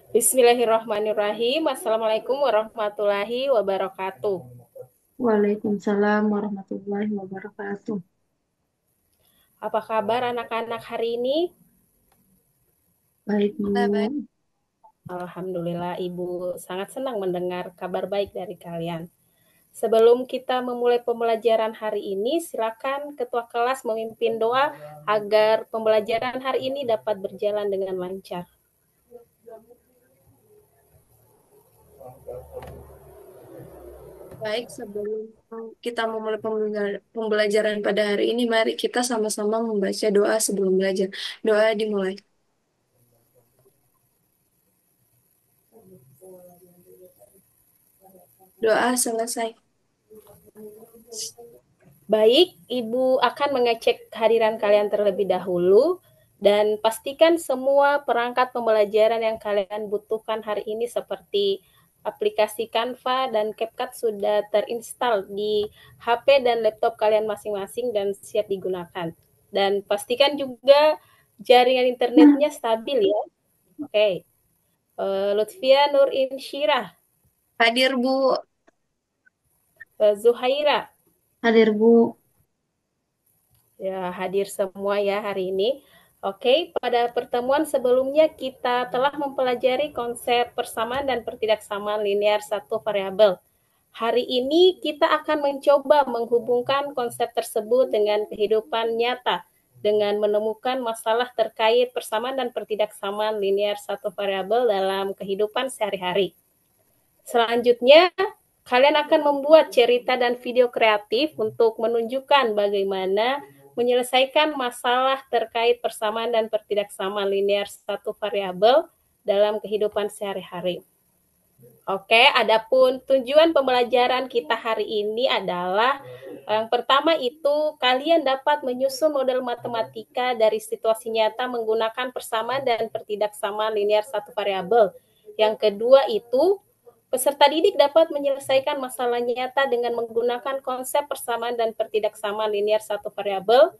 Bismillahirrahmanirrahim. Assalamualaikum warahmatullahi wabarakatuh. Waalaikumsalam warahmatullahi wabarakatuh. Apa kabar anak-anak hari ini? Baik, Baik, Bu. Alhamdulillah, Ibu sangat senang mendengar kabar baik dari kalian. Sebelum kita memulai pembelajaran hari ini, silakan ketua kelas memimpin doa agar pembelajaran hari ini dapat berjalan dengan lancar. baik. Sebelum kita memulai pembelajaran pada hari ini, mari kita sama-sama membaca doa sebelum belajar. Doa dimulai. Doa selesai. Baik, Ibu akan mengecek kehadiran kalian terlebih dahulu dan pastikan semua perangkat pembelajaran yang kalian butuhkan hari ini seperti aplikasi Canva dan CapCut sudah terinstall di HP dan laptop kalian masing-masing dan siap digunakan. Dan pastikan juga jaringan internetnya stabil ya. Oke. Lutfia Nur Insyirah, Hadir, Bu. Zuhaira, Hadir, Bu. ya, hadir semua ya hari ini. Oke, pada pertemuan sebelumnya kita telah mempelajari konsep persamaan dan pertidaksamaan linear satu variabel. Hari ini kita akan mencoba menghubungkan konsep tersebut dengan kehidupan nyata dengan menemukan masalah terkait persamaan dan pertidaksamaan linear satu variabel dalam kehidupan sehari-hari. Selanjutnya, kalian akan membuat cerita dan video kreatif untuk menunjukkan bagaimana menyelesaikan masalah terkait persamaan dan pertidaksamaan linear satu variabel dalam kehidupan sehari-hari. Oke, adapun tujuan pembelajaran kita hari ini adalah yang pertama itu kalian dapat menyusun model matematika dari situasi nyata menggunakan persamaan dan pertidaksamaan linear satu variabel. Yang kedua itu peserta didik dapat menyelesaikan masalah nyata dengan menggunakan konsep persamaan dan pertidaksamaan linear satu variabel.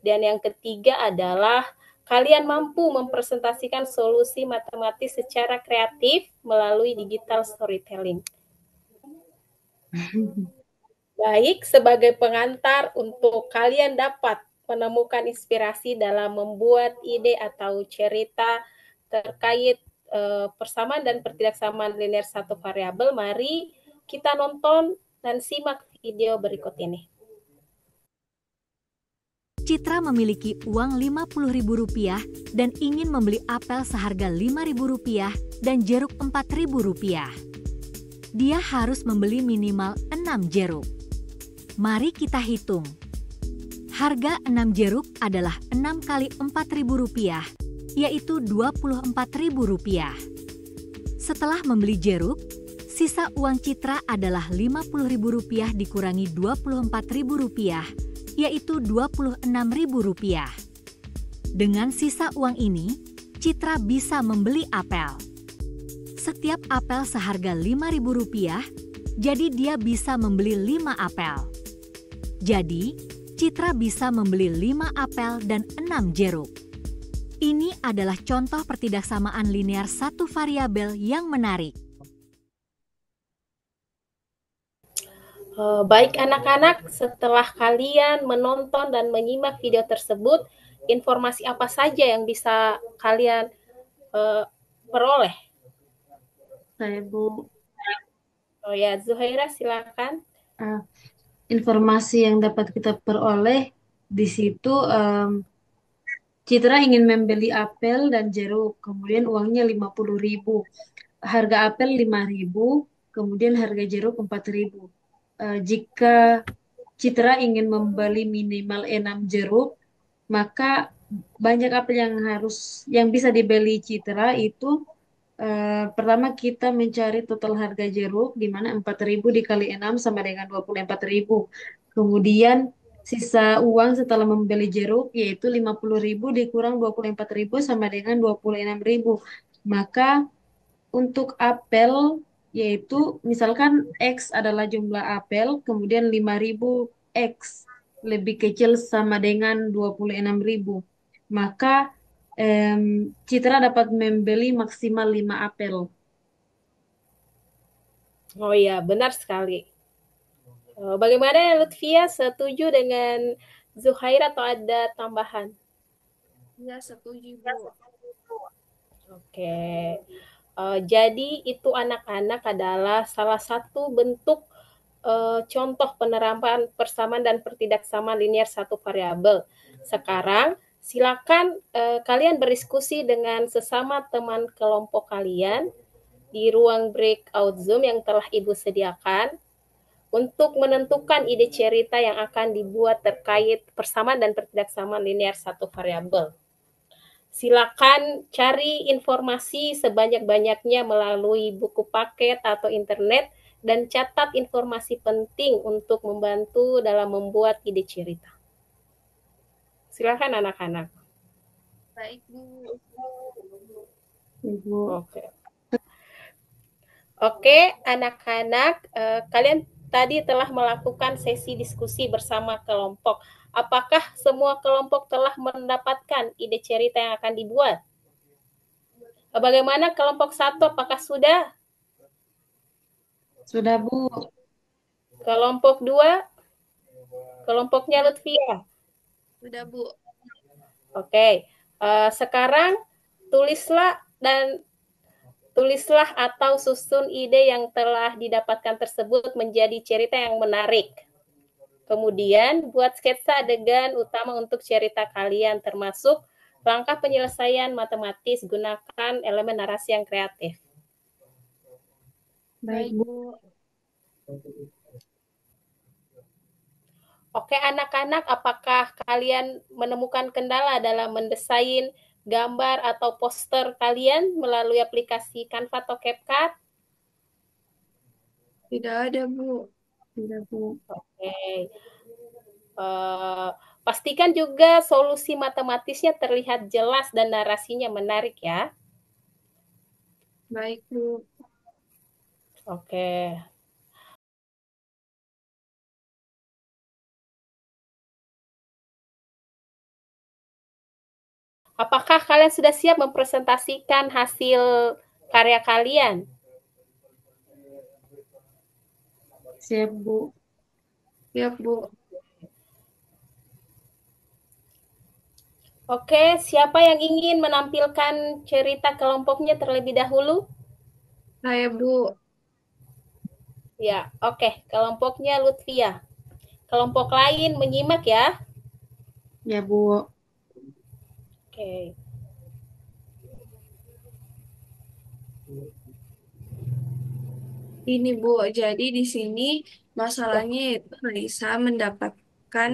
Dan yang ketiga adalah kalian mampu mempresentasikan solusi matematis secara kreatif melalui digital storytelling. Baik, sebagai pengantar untuk kalian dapat menemukan inspirasi dalam membuat ide atau cerita terkait persamaan dan pertidaksamaan linear satu variabel, mari kita nonton dan simak video berikut ini. Citra memiliki uang Rp50.000 dan ingin membeli apel seharga Rp5.000 dan jeruk Rp4.000. Dia harus membeli minimal 6 jeruk. Mari kita hitung. Harga 6 jeruk adalah 6 kali Rp4.000, yaitu Rp24.000. Setelah membeli jeruk, sisa uang Citra adalah Rp50.000 dikurangi Rp24.000, yaitu Rp26.000. Dengan sisa uang ini, Citra bisa membeli apel. Setiap apel seharga Rp5.000, jadi dia bisa membeli 5 apel. Jadi, Citra bisa membeli 5 apel dan 6 jeruk. Ini adalah contoh pertidaksamaan linear satu variabel yang menarik. Baik anak-anak, setelah kalian menonton dan menyimak video tersebut, informasi apa saja yang bisa kalian peroleh? Saya, Bu. Oh ya, Zuhaira silakan. Ah, informasi yang dapat kita peroleh di situ, Citra ingin membeli apel dan jeruk, kemudian uangnya 50.000. Harga apel 5.000, kemudian harga jeruk 4.000. Jika Citra ingin membeli minimal 6 jeruk, maka banyak apel yang bisa dibeli Citra itu, pertama kita mencari total harga jeruk di mana 4.000 dikali 6 sama dengan 24.000. Kemudian sisa uang setelah membeli jeruk yaitu 50.000 dikurang 24.000 sama dengan 26.000. Maka untuk apel yaitu misalkan X adalah jumlah apel, kemudian 5.000 X lebih kecil sama dengan 26.000. Maka Citra dapat membeli maksimal 5 apel. Oh iya, benar sekali. Bagaimana Lutfia, setuju dengan Zuhair atau ada tambahan? Ya, setuju, Bu. Oke. Jadi itu anak-anak adalah salah satu bentuk contoh penerapan persamaan dan pertidaksamaan linear satu variabel. Sekarang silakan kalian berdiskusi dengan sesama teman kelompok kalian di ruang breakout Zoom yang telah Ibu sediakan untuk menentukan ide cerita yang akan dibuat terkait persamaan dan pertidaksamaan linear satu variabel. Silakan cari informasi sebanyak-banyaknya melalui buku paket atau internet dan catat informasi penting untuk membantu dalam membuat ide cerita. Silakan anak-anak. Baik, Bu. Ibu. Oke. Oke, anak-anak, kalian tadi telah melakukan sesi diskusi bersama kelompok. Apakah semua kelompok telah mendapatkan ide cerita yang akan dibuat? Bagaimana kelompok satu? Apakah sudah? Sudah, Bu. Kelompok dua? Kelompoknya Lutfia. Sudah, Bu. Oke, sekarang tulislah atau susun ide yang telah didapatkan tersebut menjadi cerita yang menarik. Kemudian buat sketsa adegan utama untuk cerita kalian, termasuk langkah penyelesaian matematis, gunakan elemen narasi yang kreatif. Baik, Baik, Bu. Bu. Oke anak-anak, apakah kalian menemukan kendala dalam mendesain gambar atau poster kalian melalui aplikasi Canva atau CapCut? Tidak ada, Bu. Sudah, Bu. Oke. Pastikan juga solusi matematisnya terlihat jelas dan narasinya menarik ya. Baik, Bu. Oke. Apakah kalian sudah siap mempresentasikan hasil karya kalian? Siap, Bu. Siap, Bu. Oke, siapa yang ingin menampilkan cerita kelompoknya terlebih dahulu? Saya, Bu. Ya, oke. Kelompoknya Lutfia. Kelompok lain menyimak ya. Ya, Bu. Oke. Ini, Bu. Jadi di sini masalahnya itu Raisa mendapatkan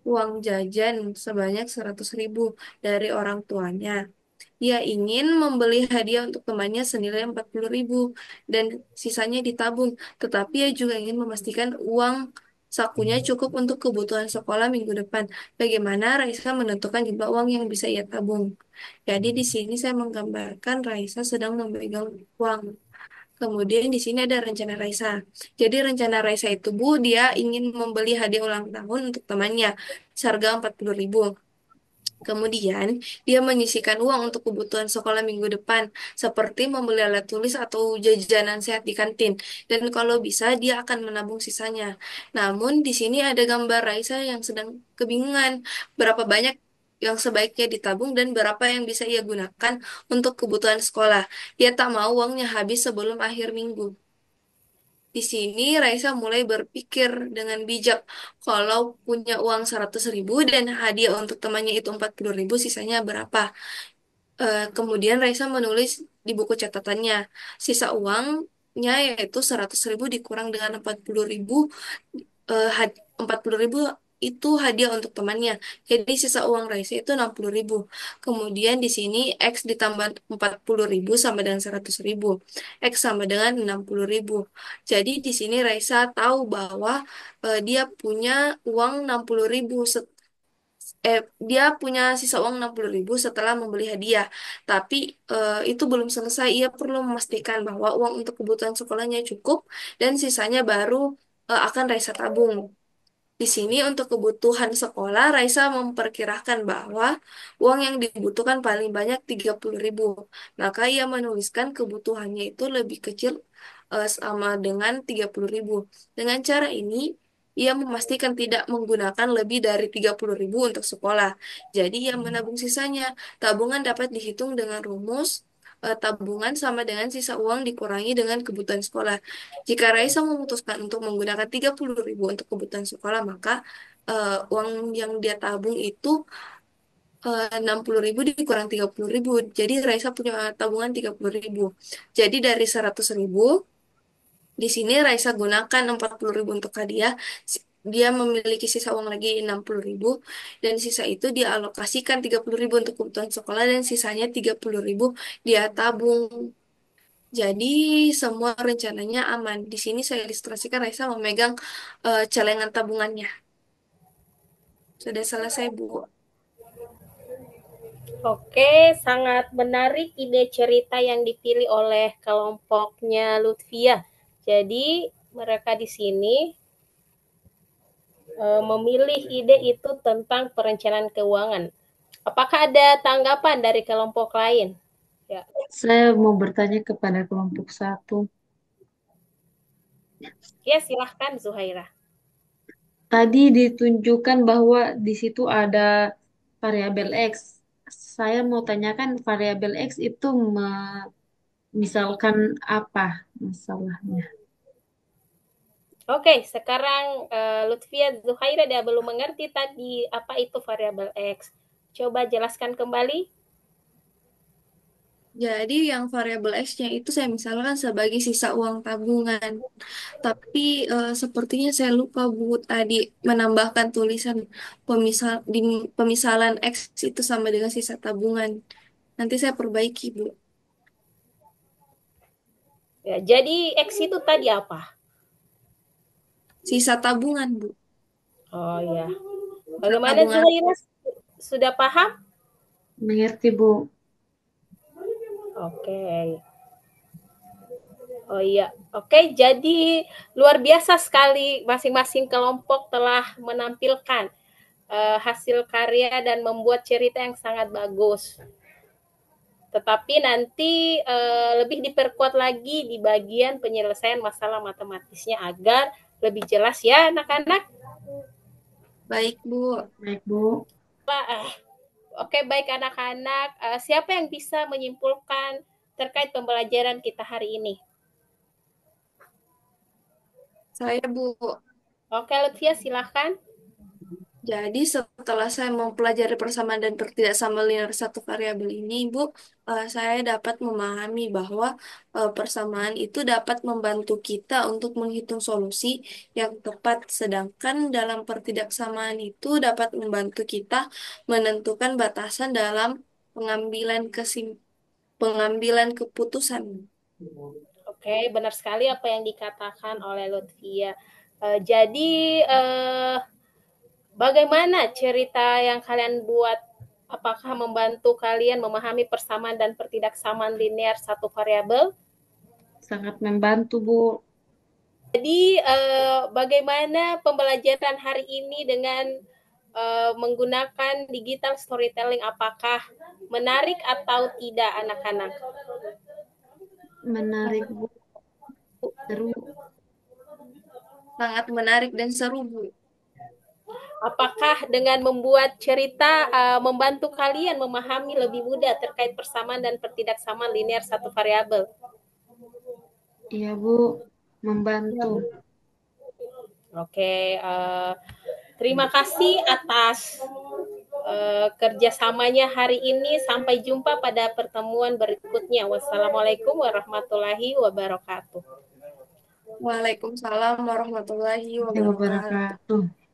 uang jajan sebanyak 100.000 dari orang tuanya. Dia ingin membeli hadiah untuk temannya senilai 40.000 dan sisanya ditabung. Tetapi ia juga ingin memastikan uang sakunya cukup untuk kebutuhan sekolah minggu depan. Bagaimana Raisa menentukan jumlah uang yang bisa ia tabung? Jadi di sini saya menggambarkan Raisa sedang memegang uang. Kemudian di sini ada rencana Raisa. Jadi rencana Raisa itu, Bu, dia ingin membeli hadiah ulang tahun untuk temannya seharga 40.000. Kemudian, dia menyisihkan uang untuk kebutuhan sekolah minggu depan, seperti membeli alat tulis atau jajanan sehat di kantin. Dan kalau bisa, dia akan menabung sisanya. Namun, di sini ada gambar Raisa yang sedang kebingungan berapa banyak yang sebaiknya ditabung dan berapa yang bisa ia gunakan untuk kebutuhan sekolah. Dia tak mau uangnya habis sebelum akhir minggu. Di sini Raisa mulai berpikir dengan bijak kalau punya uang 100.000 dan hadiah untuk temannya itu 40.000, sisanya berapa. Kemudian Raisa menulis di buku catatannya, sisa uangnya yaitu 100.000 dikurang dengan 40.000, 40.000 itu hadiah untuk temannya. Jadi sisa uang Raisa itu 60.000. Kemudian di sini X ditambah 40.000 sama dengan 100.000. X sama dengan 60.000. Jadi di sini Raisa tahu bahwa dia punya uang 60.000 dia punya sisa uang 60.000 setelah membeli hadiah. Tapi itu belum selesai. Ia perlu memastikan bahwa uang untuk kebutuhan sekolahnya cukup dan sisanya baru akan Raisa tabung. Di sini untuk kebutuhan sekolah, Raisa memperkirakan bahwa uang yang dibutuhkan paling banyak 30.000. Maka ia menuliskan kebutuhannya itu lebih kecil sama dengan 30.000. Dengan cara ini, ia memastikan tidak menggunakan lebih dari 30.000 untuk sekolah. Jadi ia menabung sisanya. Tabungan dapat dihitung dengan rumus tabungan sama dengan sisa uang dikurangi dengan kebutuhan sekolah. Jika Raisa memutuskan untuk menggunakan 30.000 untuk kebutuhan sekolah, maka uang yang dia tabung itu 60.000 dikurang 30.000. Jadi Raisa punya tabungan 30.000. Jadi dari 100.000, di sini Raisa gunakan 40.000 untuk hadiah. Dia memiliki sisa uang lagi 60.000 dan sisa itu dia alokasikan 30.000 untuk kebutuhan sekolah dan sisanya 30.000 dia tabung. Jadi semua rencananya aman. Di sini saya ilustrasikan Raisa memegang celengan tabungannya. Sudah selesai, Bu. Oke, sangat menarik ide cerita yang dipilih oleh kelompoknya Lutfia. Jadi mereka di sini memilih ide itu tentang perencanaan keuangan. Apakah ada tanggapan dari kelompok lain? Ya, Saya mau bertanya kepada kelompok satu. ya silahkan Zuhaira. Tadi ditunjukkan bahwa di situ ada variabel X. Saya mau tanyakan variabel X itu misalkan apa masalahnya? Oke, sekarang Lutfia Zuhaira dia belum mengerti tadi apa itu variabel X. Coba jelaskan kembali. Jadi yang variabel X-nya itu saya misalkan sebagai sisa uang tabungan. Tapi sepertinya saya lupa Bu tadi menambahkan tulisan di pemisalan X itu sama dengan sisa tabungan. Nanti saya perbaiki Bu. Ya, jadi X itu tadi apa? Sisa tabungan Bu. Oh ya. Sisa Bagaimana tabungan. Zuhaira? Sudah paham? Mengerti, Bu? Oke. Oh iya, oke. Jadi luar biasa sekali masing-masing kelompok telah menampilkan hasil karya dan membuat cerita yang sangat bagus. Tetapi nanti lebih diperkuat lagi di bagian penyelesaian masalah matematisnya agar lebih jelas ya anak-anak. Baik Bu. Baik, Bu. Oke, baik anak-anak. Siapa yang bisa menyimpulkan terkait pembelajaran kita hari ini? Saya Bu. Oke, Lutfia silahkan. Jadi setelah saya mempelajari persamaan dan pertidaksamaan linear satu variabel ini, Bu, saya dapat memahami bahwa persamaan itu dapat membantu kita untuk menghitung solusi yang tepat, sedangkan dalam pertidaksamaan itu dapat membantu kita menentukan batasan dalam pengambilan keputusan. Oke, benar sekali apa yang dikatakan oleh Lutfia. Jadi, bagaimana cerita yang kalian buat? Apakah membantu kalian memahami persamaan dan pertidaksamaan linear satu variabel? Sangat membantu, Bu. Jadi, bagaimana pembelajaran hari ini dengan menggunakan digital storytelling? Apakah menarik atau tidak, anak-anak? Menarik, Bu. Seru. Sangat menarik dan seru, Bu. Apakah dengan membuat cerita membantu kalian memahami lebih mudah terkait persamaan dan pertidaksamaan linear satu variabel? Iya, Bu. Membantu. Oke, terima kasih atas kerjasamanya hari ini. Sampai jumpa pada pertemuan berikutnya. Wassalamualaikum warahmatullahi wabarakatuh. Waalaikumsalam warahmatullahi wabarakatuh. Wabarakatuh.